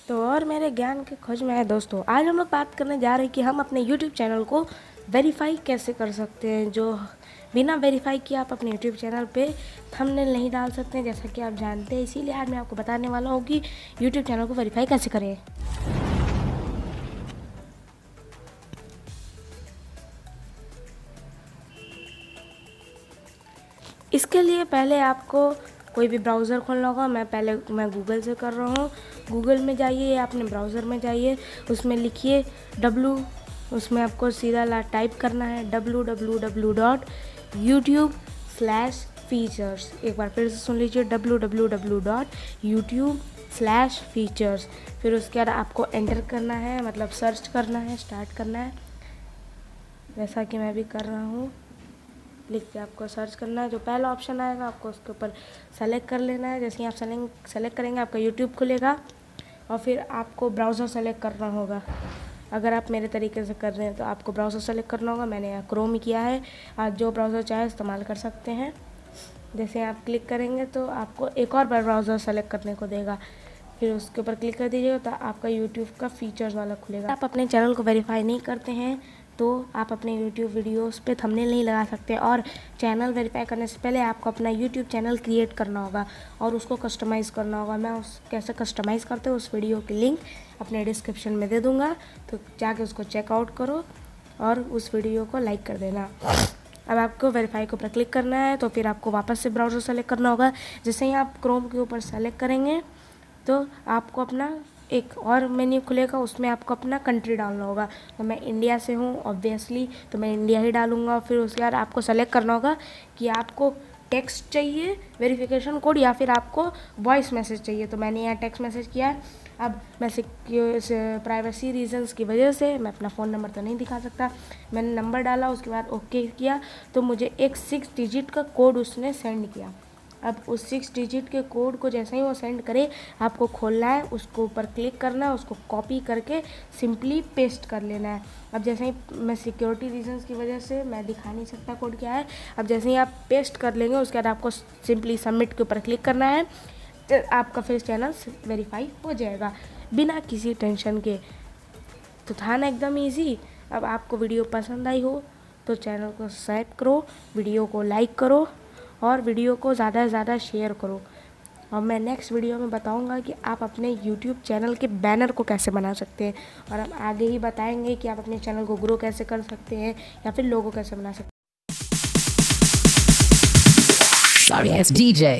तो और मेरे ज्ञान के खोज में है दोस्तों, आज हम लोग बात करने जा रहे हैं कि हम अपने YouTube चैनल को वेरीफाई कैसे कर सकते हैं। जो बिना वेरीफाई किए आप अपने YouTube चैनल पे थंबनेल नहीं डाल सकते हैं, जैसा कि आप जानते हैं। इसीलिए आज मैं आपको बताने वाला हूँ कि YouTube चैनल को वेरीफाई कैसे करें। इसके लिए पहले आपको कोई भी ब्राउज़र खोलना होगा। मैं गूगल से कर रहा हूँ। गूगल में जाइए या अपने ब्राउज़र में जाइए, उसमें लिखिए उसमें आपको सीधा टाइप करना है www.youtube/features। एक बार फिर से सुन लीजिए, www.youtube/features। फिर उसके बाद आपको एंटर करना है, मतलब सर्च करना है, स्टार्ट करना है, जैसा कि मैं भी कर रहा हूँ। लिख के आपको सर्च करना है। जो पहला ऑप्शन आएगा आपको उसके ऊपर सेलेक्ट कर लेना है। जैसे ही आप सेलेक्ट करेंगे आपका यूट्यूब खुलेगा और फिर आपको ब्राउज़र सेलेक्ट करना होगा। अगर आप मेरे तरीके से कर रहे हैं तो आपको ब्राउज़र सेलेक्ट करना होगा। मैंने यहाँ क्रोम ही किया है, आप जो ब्राउज़र चाहे इस्तेमाल कर सकते हैं। जैसे आप क्लिक करेंगे तो आपको एक और बार ब्राउज़र सेलेक्ट करने को देगा, फिर उसके ऊपर क्लिक कर दीजिएगा तो आपका यूट्यूब का फीचर्स वाला खुलेगा। आप अपने चैनल को वेरीफाई नहीं करते हैं तो आप अपने यूट्यूब वीडियोस पे थंबनेल नहीं लगा सकते। और चैनल वेरीफाई करने से पहले आपको अपना यूट्यूब चैनल क्रिएट करना होगा और उसको कस्टमाइज़ करना होगा। मैं कैसे कस्टमाइज़ करते हैं उस वीडियो की लिंक अपने डिस्क्रिप्शन में दे दूँगा, तो जाके उसको चेकआउट करो और उस वीडियो को लाइक कर देना। अब आपको वेरीफाई के ऊपर क्लिक करना है तो फिर आपको वापस से ब्राउज़र सेलेक्ट करना होगा। जैसे ही आप क्रोम के ऊपर सेलेक्ट करेंगे तो आपको अपना एक और मेन्यू खुलेगा, उसमें आपको अपना कंट्री डालना होगा। तो मैं इंडिया से हूँ ऑब्वियसली, तो मैं इंडिया ही डालूँगा। फिर उसके बाद आपको सेलेक्ट करना होगा कि आपको टेक्स्ट चाहिए वेरिफिकेशन कोड या फिर आपको वॉइस मैसेज चाहिए। तो मैंने यहाँ टेक्स्ट मैसेज किया है। अब मैं प्राइवेसी रीजंस की वजह से मैं अपना फ़ोन नंबर तो नहीं दिखा सकता, मैंने नंबर डाला, उसके बाद ओके किया तो मुझे एक 6 डिजिट का कोड उसने सेंड किया। अब उस 6 डिजिट के कोड को जैसे ही वो सेंड करे आपको खोलना है, उसको ऊपर क्लिक करना है, उसको कॉपी करके सिंपली पेस्ट कर लेना है। अब जैसे ही मैं सिक्योरिटी रीजंस की वजह से मैं दिखा नहीं सकता कोड क्या है। अब जैसे ही आप पेस्ट कर लेंगे उसके बाद आपको सिंपली सबमिट के ऊपर क्लिक करना है, तो आपका फिर चैनल वेरीफाई हो जाएगा बिना किसी टेंशन के। तो था ना एकदम ईजी। अब आपको वीडियो पसंद आई हो तो चैनल को सब्सक्राइब करो, वीडियो को लाइक करो और वीडियो को ज़्यादा से ज़्यादा शेयर करो। और मैं नेक्स्ट वीडियो में बताऊंगा कि आप अपने YouTube चैनल के बैनर को कैसे बना सकते हैं, और हम आगे ही बताएंगे कि आप अपने चैनल को ग्रो कैसे कर सकते हैं या फिर लोगो कैसे बना सकते हैं। Sorry ass DJ.